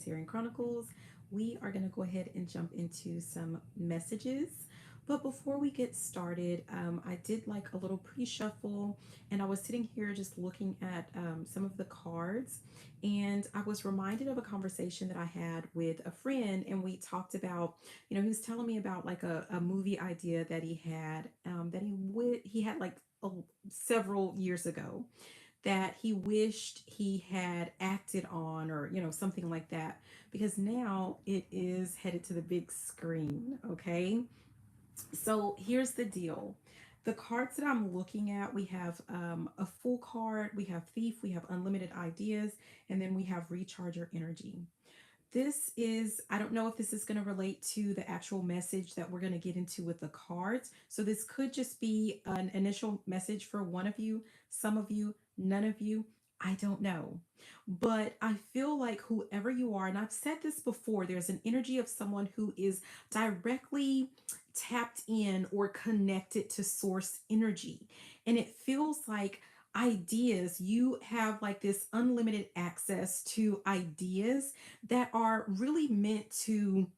Cancerian Chronicles. We are going to go ahead and jump into some messages. But before we get started, I did like a little pre shuffle, and I was sitting here just looking at some of the cards. And I was reminded of a conversation that I had with a friend, and we talked about, he was telling me about like a movie idea that he had, that he had like several years ago that he wished he had acted on, or something like that, because now it is headed to the big screen. Okay, so here's the deal. The cards that I'm looking at, we have a full card, we have thief, we have unlimited ideas, and then we have recharge your energy. This is, I don't know if this is going to relate to the actual message that we're going to get into with the cards. So this could just be an initial message for one of you, some of you, none of you. I don't know. But I feel like whoever you are, and I've said this before, there's an energy of someone who is directly tapped in or connected to source energy. And it feels like ideas, you have like this unlimited access to ideas that are really meant to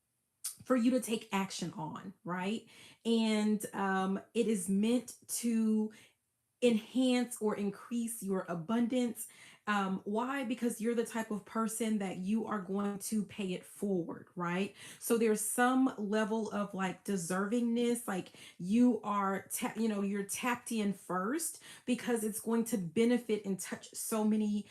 for you to take action on, right? And it is meant to enhance or increase your abundance. Why? Because you're the type of person that you are going to pay it forward, right? So there's some level of like deservingness, like you're tapped in first because it's going to benefit and touch so many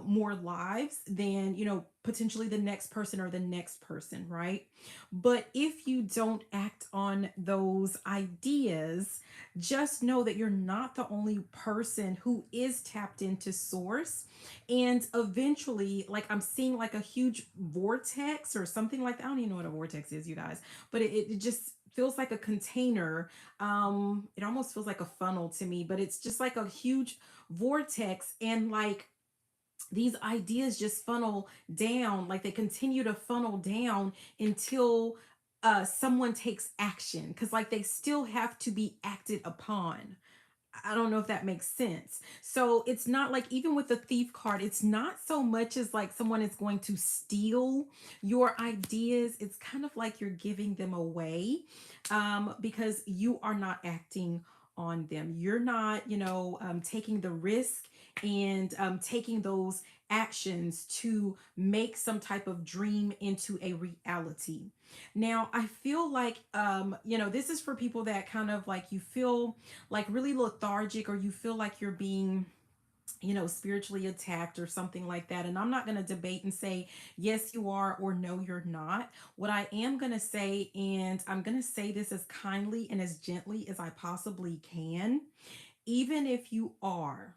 more lives than potentially the next person or the next person, right? But if you don't act on those ideas, just know that you're not the only person who is tapped into source. And eventually, like I'm seeing like a huge vortex or something like that. I don't even know what a vortex is, you guys, but it just feels like a container. It almost feels like a funnel to me, but it's just like a huge vortex, and like these ideas just funnel down, like they continue to funnel down until someone takes action, because like they still have to be acted upon. I don't know if that makes sense. So it's not like, even with the thief card, it's not so much as like someone is going to steal your ideas. It's kind of like you're giving them away, because you are not acting on them. You're not, taking the risk and taking those actions to make some type of dream into a reality. Now, I feel like, this is for people that kind of like, you feel like really lethargic, or you feel like you're being spiritually attacked or something like that. And I'm not going to debate and say yes you are or no you're not. What I am going to say, and I'm going to say this as kindly and as gently as I possibly can, even if you are,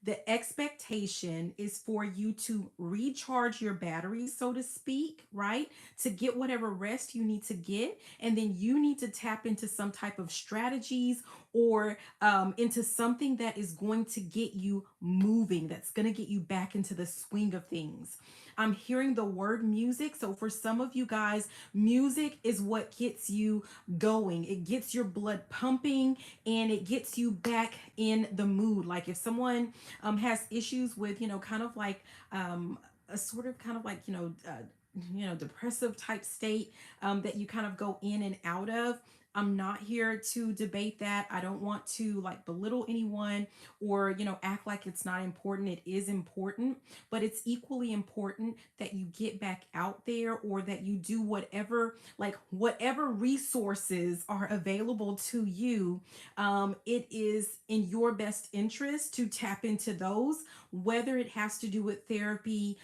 the expectation is for you to recharge your batteries, so to speak, right? To get whatever rest you need to get. And then you need to tap into some type of strategies, or into something that is going to get you moving, that's going to get you back into the swing of things. I'm hearing the word music. So for some of you guys, music is what gets you going. It gets your blood pumping, and it gets you back in the mood. Like if someone has issues with, kind of like a sort of kind of like, depressive type state, that you kind of go in and out of. I'm not here to debate that. I don't want to like belittle anyone, or, act like it's not important. It is important, but it's equally important that you get back out there, or that you do whatever, like whatever resources are available to you. It is in your best interest to tap into those, whether it has to do with therapy,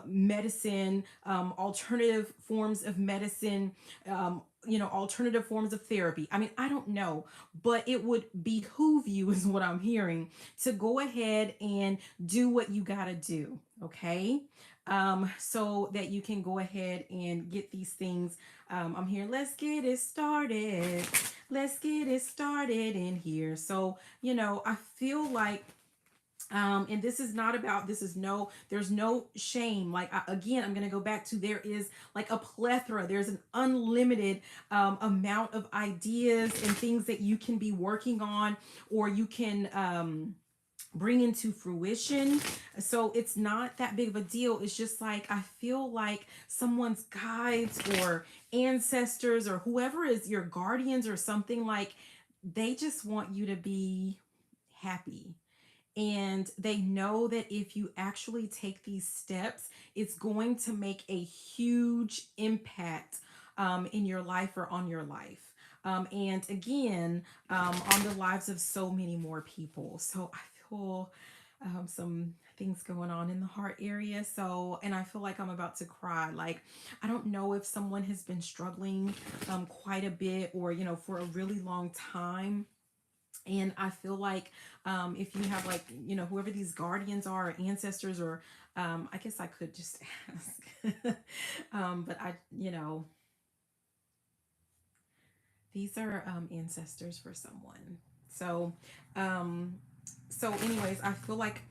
medicine, alternative forms of medicine, alternative forms of therapy. I mean, I don't know, but it would behoove you, is what I'm hearing, to go ahead and do what you got to do. Okay. So that you can go ahead and get these things. I'm here. Let's get it started. Let's get it started in here. So, I feel like, and this is not about, there's no shame. Like, again, I'm going to go back to, there is like a plethora, there's an unlimited amount of ideas and things that you can be working on, or you can bring into fruition. So it's not that big of a deal. It's just like I feel like someone's guides or ancestors or whoever is your guardians or something, like they just want you to be happy. And they know that if you actually take these steps, it's going to make a huge impact in your life or on your life. And again, on the lives of so many more people. So I feel some things going on in the heart area. So, and I feel like I'm about to cry. Like, I don't know if someone has been struggling quite a bit or, for a really long time. And I feel like if you have like, whoever these guardians are, or ancestors, or I guess I could just ask. But these are ancestors for someone. So, um, anyways, I feel like,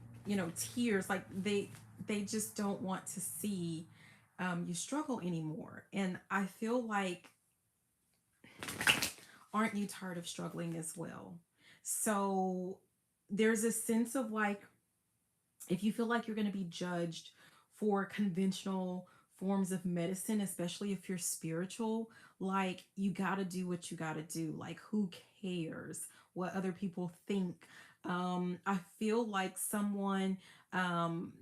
tears, like they just don't want to see you struggle anymore. And I feel like, aren't you tired of struggling as well? So there's a sense of like, if you feel like you're going to be judged for conventional forms of medicine, especially if you're spiritual, like you got to do what you got to do. Like, who cares what other people think? I feel like someone, um,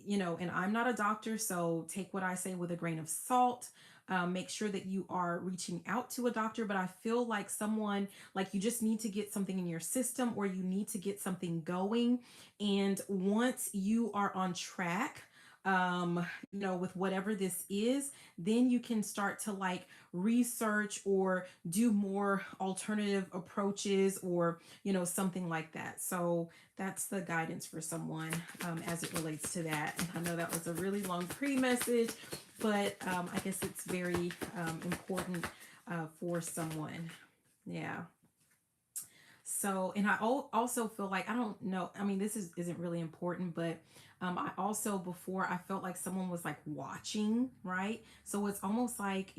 and I'm not a doctor, so take what I say with a grain of salt. Make sure that you are reaching out to a doctor, but I feel like someone, like you just need to get something in your system or you need to get something going. And once you are on track, with whatever this is, then you can start to like research or do more alternative approaches or, something like that. So that's the guidance for someone as it relates to that. And I know that was a really long pre-message, but I guess it's very important for someone. Yeah. So, and I also feel like, I don't know, I mean, isn't really important, but I also, before, I felt like someone was like watching, right? So it's almost like,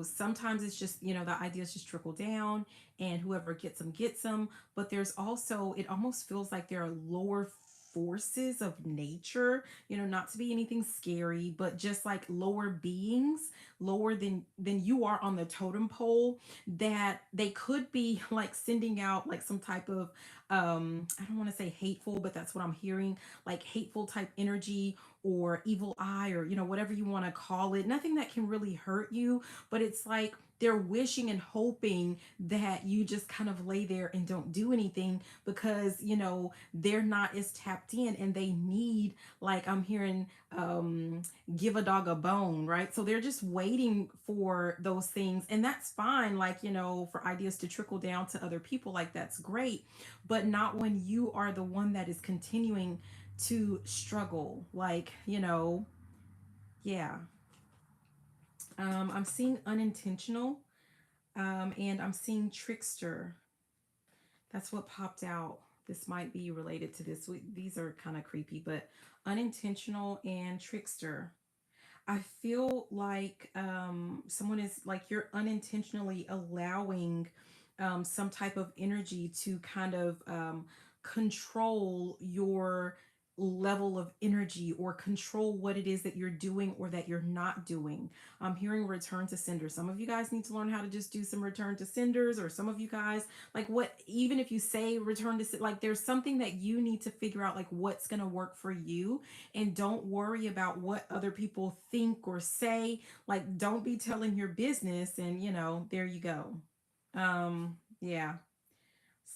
sometimes it's just, the ideas just trickle down and whoever gets them. But there's also, it almost feels like there are lower forces of nature, not to be anything scary, but just like lower beings, lower than you are on the totem pole, that they could be like sending out like some type of I don't want to say hateful, but that's what I'm hearing, like hateful type energy or evil eye, or whatever you want to call it. Nothing that can really hurt you, but it's like they're wishing and hoping that you just kind of lay there and don't do anything, because they're not as tapped in and they need, like I'm hearing, give a dog a bone, right? So they're just waiting for those things, and that's fine, like, for ideas to trickle down to other people, like that's great, but not when you are the one that is continuing to struggle, like, yeah. I'm seeing unintentional, and I'm seeing trickster. That's what popped out. This might be related to this. These are kind of creepy, but unintentional and trickster. I feel like someone is like, you're unintentionally allowing some type of energy to kind of control your level of energy or control what it is that you're doing or that you're not doing. I'm hearing return to sender. Some of you guys need to learn how to just do some return to senders, or some of you guys, like, what, even if you say return to, like, there's something that you need to figure out, like what's going to work for you, and don't worry about what other people think or say. Like, don't be telling your business, and there you go. Yeah.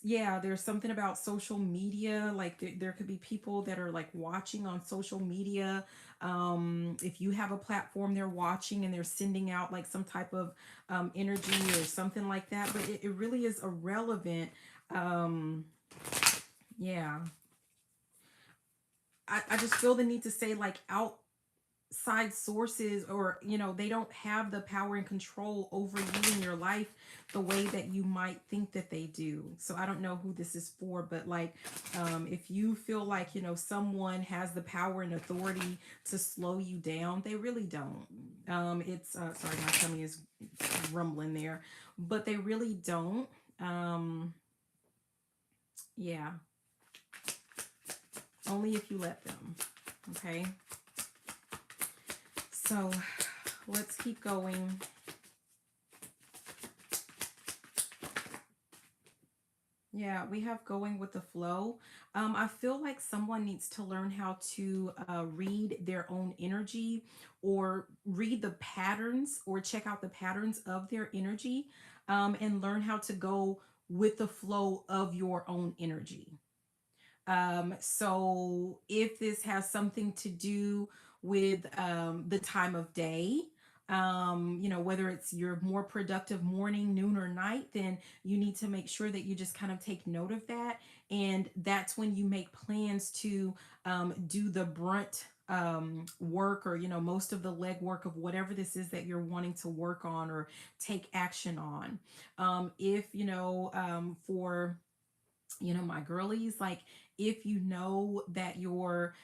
Yeah, there's something about social media, like there could be people that are like watching on social media. If you have a platform, they're watching and they're sending out like some type of energy or something like that, but it really is irrelevant. um yeah, I just feel the need to say, like, outside sources, or they don't have the power and control over you in your life the way that you might think that they do. So I don't know who this is for, but like, if you feel like someone has the power and authority to slow you down, they really don't. It's sorry, my tummy is rumbling there, but they really don't. um yeah. Only if you let them. Okay. So let's keep going. Yeah, we have going with the flow. I feel like someone needs to learn how to read their own energy, or read the patterns, or check out the patterns of their energy, and learn how to go with the flow of your own energy. So if this has something to do with the time of day, whether it's your more productive morning, noon, or night, then you need to make sure that you just kind of take note of that. And that's when you make plans to do the brunt work, or, most of the leg work of whatever this is that you're wanting to work on or take action on. If, for my girlies, like, if you know that your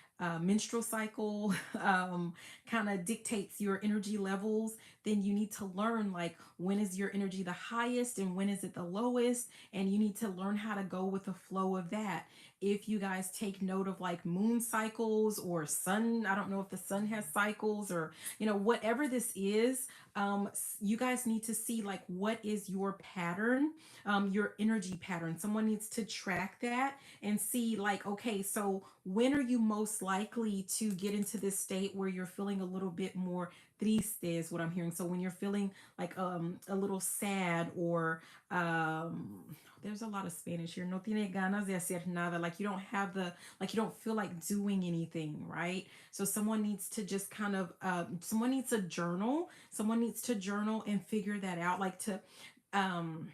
menstrual cycle kind of dictates your energy levels, then you need to learn, like, when is your energy the highest and when is it the lowest, and you need to learn how to go with the flow of that. If you guys take note of like moon cycles or sun, I don't know if the sun has cycles, or whatever this is, you guys need to see, like, what is your pattern, your energy pattern. Someone needs to track that and see, like, okay, so when are you most likely to get into this state where you're feeling a little bit more triste, is what I'm hearing. So when you're feeling like a little sad, or there's a lot of Spanish here. No tiene ganas de hacer nada. Like, you don't have the, like, you don't feel like doing anything, right? So someone needs to just kind of, someone needs a journal. Someone needs to journal and figure that out. Like, to, um,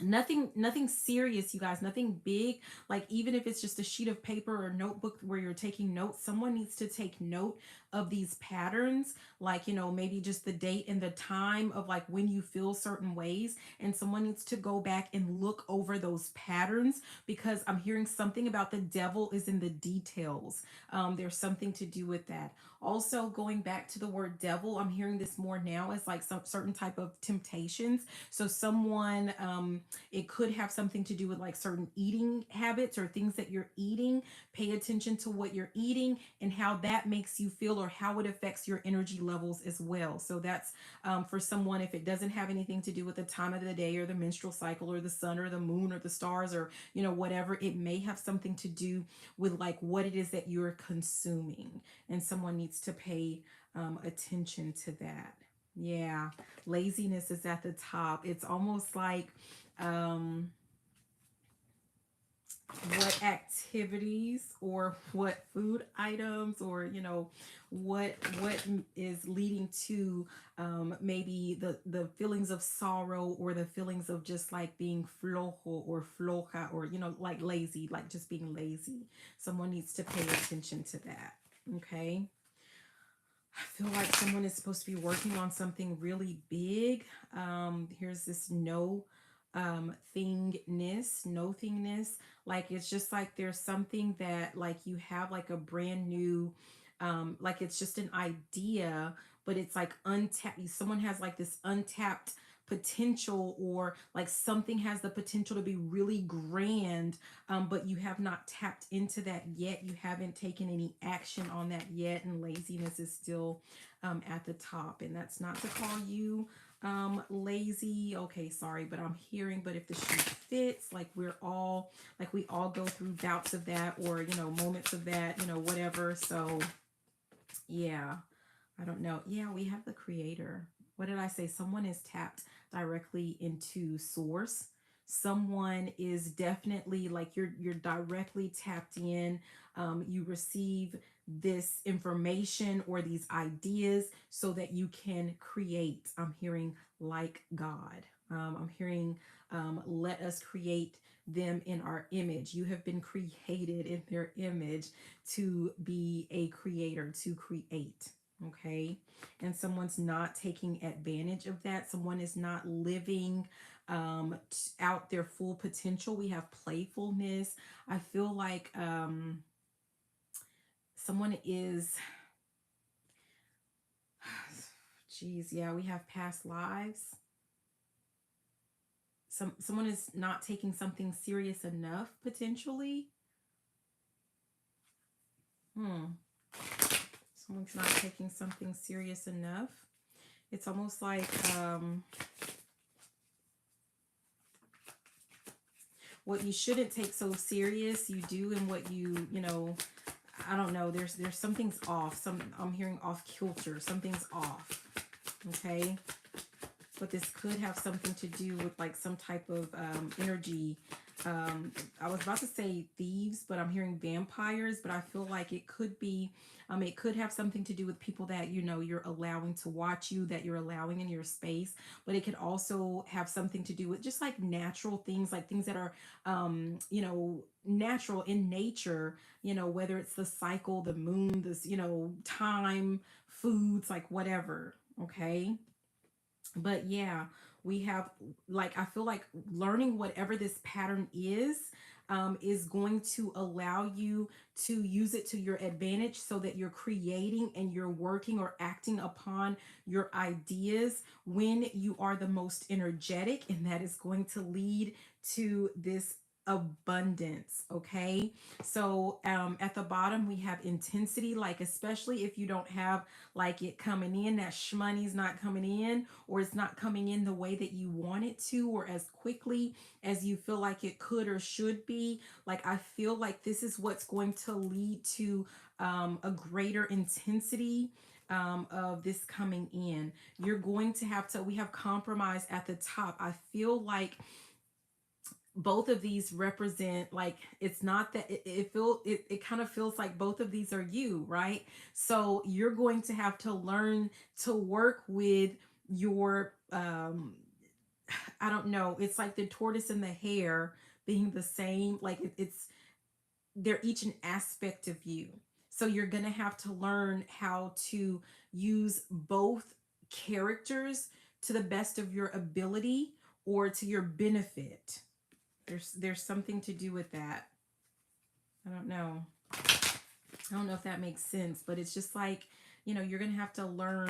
nothing serious, you guys, nothing big. Like, even if it's just a sheet of paper or notebook where you're taking notes, someone needs to take note of these patterns, like, maybe just the date and the time of, like, when you feel certain ways, and someone needs to go back and look over those patterns, because I'm hearing something about the devil is in the details. There's something to do with that. Also, going back to the word devil, I'm hearing this more now as like some certain type of temptations. So someone, it could have something to do with like certain eating habits or things that you're eating. Pay attention to what you're eating and how that makes you feel, or how it affects your energy levels as well. So that's for someone, if it doesn't have anything to do with the time of the day or the menstrual cycle or the sun or the moon or the stars, or whatever, it may have something to do with like what it is that you're consuming, and someone needs to pay attention to that. Yeah, laziness is at the top. It's almost like um, what activities or what food items, or what is leading to maybe the feelings of sorrow, or the feelings of just like being flojo or floja, or like lazy, like just being lazy. Someone needs to pay attention to that. Okay. I feel like someone is supposed to be working on something really big. Here's this no thingness. Like, it's just like there's something that, like, you have like a brand new, like, it's just an idea, but it's like untapped. Someone has like this untapped potential, or like something has the potential to be really grand, but you have not tapped into that yet. You haven't taken any action on that yet, and laziness is still at the top. And that's not to call you lazy. Okay, sorry, but I'm hearing, but if the shoe fits, like, we all go through bouts of that, or moments of that, whatever. So yeah, I don't know. Yeah, we have the creator. What did I say? Someone is tapped directly into source. Someone is definitely like, you're directly tapped in. You receive this information or these ideas so that you can create. I'm hearing like God. I'm hearing let us create them in our image. You have been created in their image to be a creator, to create. Okay. And someone's not taking advantage of that. Someone is not living out their full potential. We have playfulness. I feel like someone is, geez, yeah, we have past lives. Someone is not taking something serious enough, potentially. Hmm. Someone's not taking something serious enough. It's almost like what you shouldn't take so serious, you do, and what you know, I don't know. There's something's off. I'm hearing off kilter. Something's off. Okay, but this could have something to do with like some type of energy. I was about to say thieves, but I'm hearing vampires. But I feel like it could be, it could have something to do with people that you know you're allowing to watch you, that you're allowing in your space. But it could also have something to do with just like natural things, like things that are, you know, natural in nature. You know, whether it's the cycle, the moon, this, you know, time, foods, like whatever. Okay, but yeah, we have, like, I feel like learning whatever this pattern is going to allow you to use it to your advantage so that you're creating and you're working or acting upon your ideas when you are the most energetic, and that is going to lead to this abundance. Okay, so at the bottom we have intensity, like especially if you don't have like it coming in, that shmoney's not coming in, or it's not coming in the way that you want it to, or as quickly as you feel like it could or should be. Like, I feel like this is what's going to lead to a greater intensity of this coming in. You're going to have to, we have compromise at the top. I feel like both of these represent, like, it's not that it kind of feels like both of these are you, right? So you're going to have to learn to work with your I don't know, it's like the tortoise and the hare being the same, like it's, they're each an aspect of you. So you're going to have to learn how to use both characters to the best of your ability or to your benefit. There's something to do with that. I don't know. I don't know if that makes sense, but it's just like, you know, you're gonna have to learn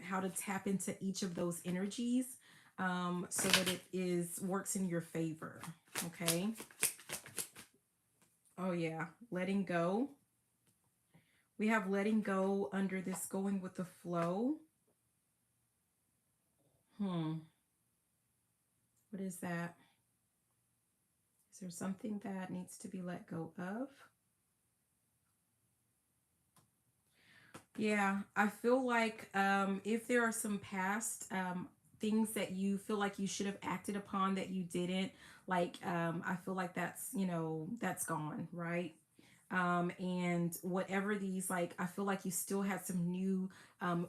how to tap into each of those energies so that it is works in your favor. Okay. Oh yeah, letting go. We have letting go under this going with the flow. What is that? Is there something that needs to be let go of? Yeah, I feel like if there are some past things that you feel like you should have acted upon that you didn't, like I feel like that's, you know, that's gone, right? And whatever these, like, I feel like you still had some new,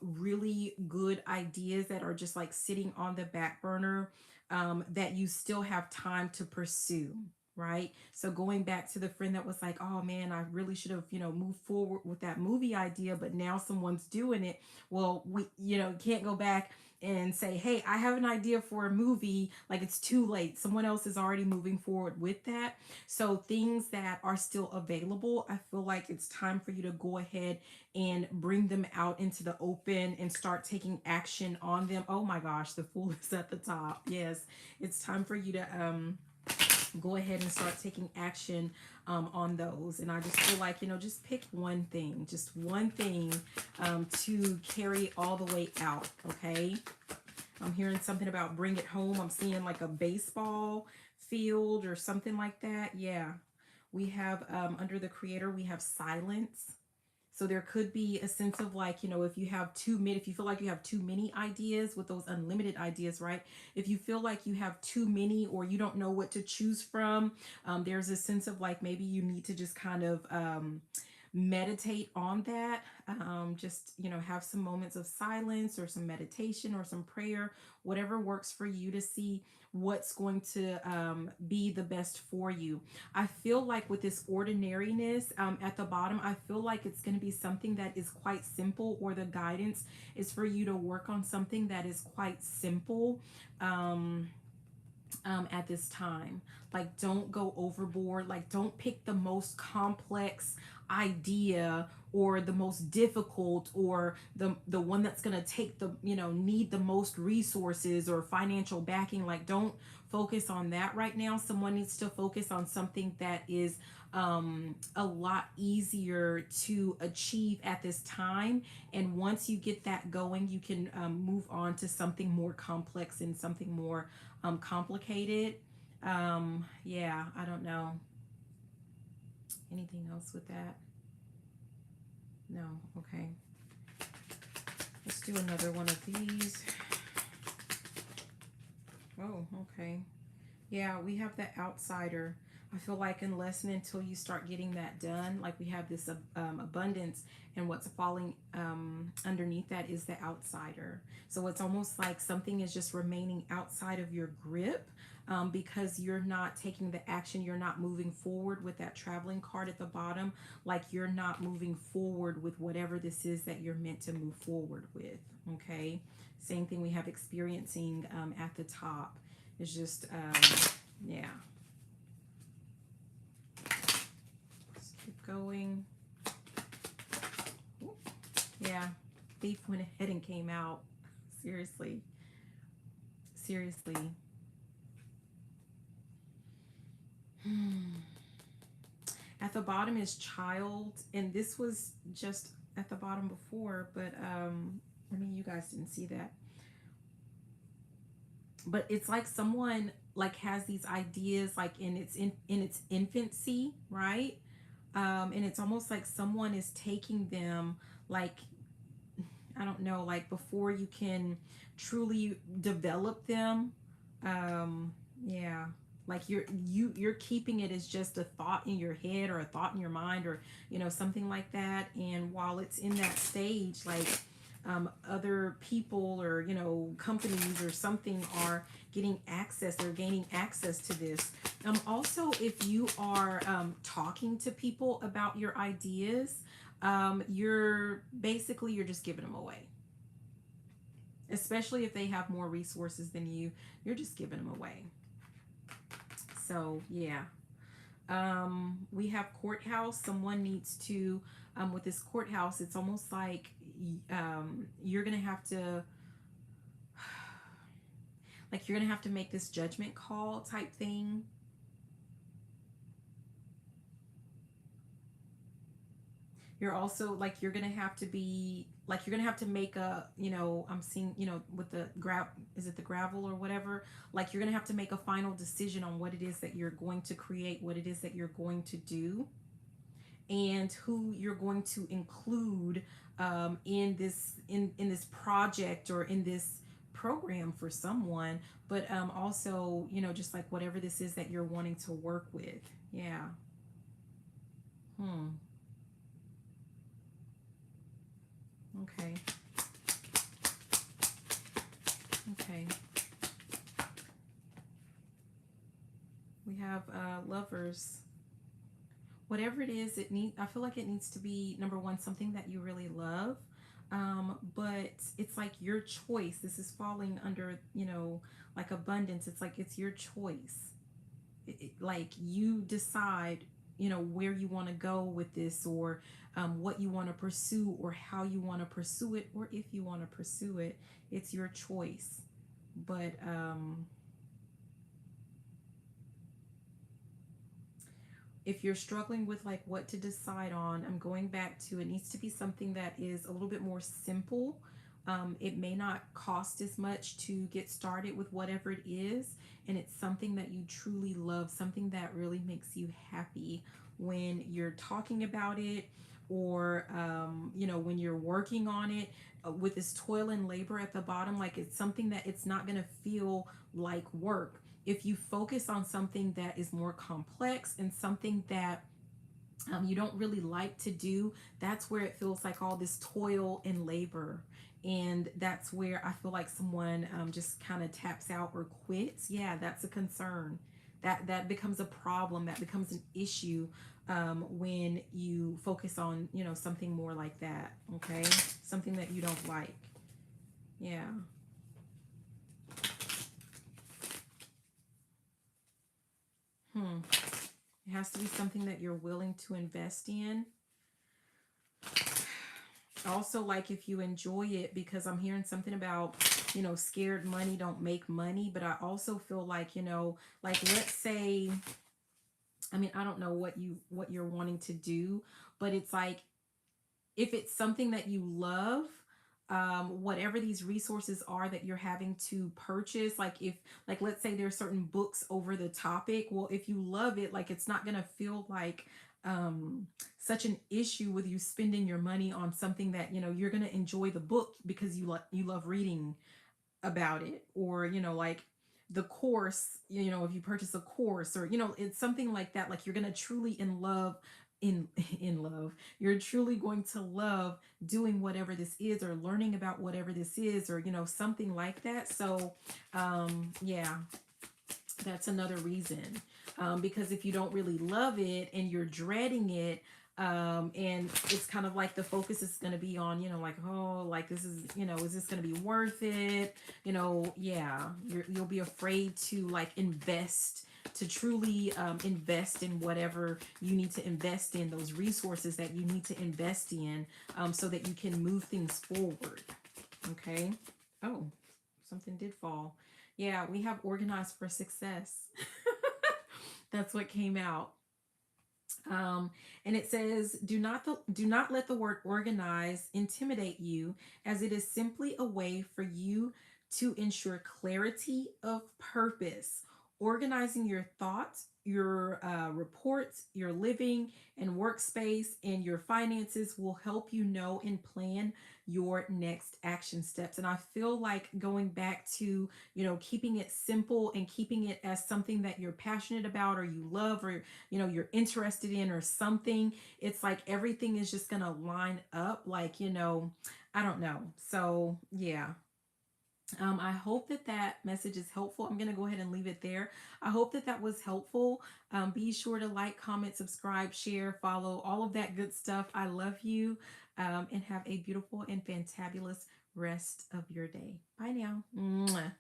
really good ideas that are just like sitting on the back burner that you still have time to pursue. Right. So going back to the friend that was like, oh man, I really should have, you know, moved forward with that movie idea, but now someone's doing it. Well, we, you know, can't go back and say, hey, I have an idea for a movie. Like, it's too late. Someone else is already moving forward with that. So things that are still available, I feel like it's time for you to go ahead and bring them out into the open and start taking action on them. Oh my gosh, the fool is at the top. Yes, it's time for you to go ahead and start taking action on those. And I just feel like, you know, just pick one thing, just one thing to carry all the way out. Okay. I'm hearing something about bring it home. I'm seeing like a baseball field or something like that. Yeah. We have under the creator, we have silence. So there could be a sense of like, you know, if you have too many, if you feel like you have too many ideas with those unlimited ideas, right? If you feel like you have too many or you don't know what to choose from, there's a sense of like maybe you need to just kind of meditate on that. Just, you know, have some moments of silence or some meditation or some prayer, whatever works for you to see what's going to be the best for you. I feel like with this ordinariness at the bottom, I feel like it's going to be something that is quite simple, or the guidance is for you to work on something that is quite simple. At this time, like, don't go overboard, like don't pick the most complex idea, or the most difficult, or the one that's going to take the, need the most resources or financial backing. Like, don't focus on that right now. Someone needs to focus on something that is a lot easier to achieve at this time. And once you get that going, you can move on to something more complex and something more complicated. Yeah, I don't know. Anything else with that? No. Okay. Let's do another one of these. Oh, okay. Yeah, we have the outsider. I feel like unless and until you start getting that done, like we have this abundance, and what's falling underneath that is the outsider. So it's almost like something is just remaining outside of your grip, because you're not taking the action. You're not moving forward with that traveling card at the bottom. Like, you're not moving forward with whatever this is that you're meant to move forward with. Okay. Same thing we have experiencing at the top. It's just, yeah. Let's keep going. Ooh. Yeah. Thief went ahead and came out. Seriously. Seriously. At the bottom is child, and this was just at the bottom before, but I mean, you guys didn't see that. But it's like someone like has these ideas like in its infancy, right? And it's almost like someone is taking them, like, I don't know, like before you can truly develop them. Yeah, like you're keeping it as just a thought in your head, or a thought in your mind, or something like that. And while it's in that stage, like other people, or companies or something, are getting access, or gaining access to this. Also, if you are talking to people about your ideas, you're just giving them away. Especially if they have more resources than you, you're just giving them away. So yeah. We have courthouse. Someone needs to, with this courthouse, it's almost like you're gonna have to, like, you're gonna have to make this judgment call type thing. You're also like, you're gonna have to be like, you're gonna have to make a, I'm seeing, with the is it the gravel or whatever, like you're gonna have to make a final decision on what it is that you're going to create, what it is that you're going to do, and who you're going to include in this project, or in this program for someone. But also, just like whatever this is that you're wanting to work with. Yeah. Hmm. Okay. Okay. We have lovers. Whatever it is, I feel like it needs to be, number one, something that you really love. But it's like your choice. This is falling under, like abundance. It's like it's your choice. Like, you decide, where you want to go with this, or what you want to pursue, or how you want to pursue it, or if you want to pursue it. It's your choice. But if you're struggling with like what to decide on, I'm going back to, it needs to be something that is a little bit more simple. It may not cost as much to get started with whatever it is, and it's something that you truly love, something that really makes you happy when you're talking about it, or when you're working on it, with this toil and labor at the bottom. Like, it's something that it's not going to feel like work. If you focus on something that is more complex, and something that you don't really like to do, that's where it feels like all this toil and labor. And that's where I feel like someone just kind of taps out or quits. Yeah, that's a concern. That becomes a problem. That becomes an issue when you focus on, something more like that. Okay, something that you don't like. Yeah. Hmm. It has to be something that you're willing to invest in. Also, like if you enjoy it, because I'm hearing something about, scared money don't make money. But I also feel like, like let's say, I mean, I don't know what you're wanting to do, but it's like if it's something that you love, whatever these resources are that you're having to purchase, like if, like let's say there's certain books over the topic, well, if you love it, like it's not gonna feel like such an issue with you spending your money on something that you're gonna enjoy the book because you love reading about it, or like the course, if you purchase a course, or it's something like that, like you're gonna truly in love, in in love, you're truly going to love doing whatever this is, or learning about whatever this is, or something like that. So yeah, that's another reason. Because if you don't really love it and you're dreading it, and it's kind of like the focus is going to be on, like, oh, like this is, is this going to be worth it? Yeah, you'll be afraid to like invest, to truly invest in whatever you need to invest in, those resources that you need to invest in, so that you can move things forward. Okay. Oh, something did fall. Yeah, we have organized for success. That's what came out. Um, and it says, do not let the word organize intimidate you, as it is simply a way for you to ensure clarity of purpose. Organizing your thoughts, your reports, your living and workspace, and your finances will help you know and plan your next action steps. And I feel like going back to, keeping it simple and keeping it as something that you're passionate about, or you love, or you're interested in, or something, it's like everything is just gonna line up, like, I don't know. So yeah. I hope that that message is helpful. I'm going to go ahead and leave it there. I hope that that was helpful. Be sure to like, comment, subscribe, share, follow, all of that good stuff. I love you, and have a beautiful and fantabulous rest of your day. Bye now. Mwah.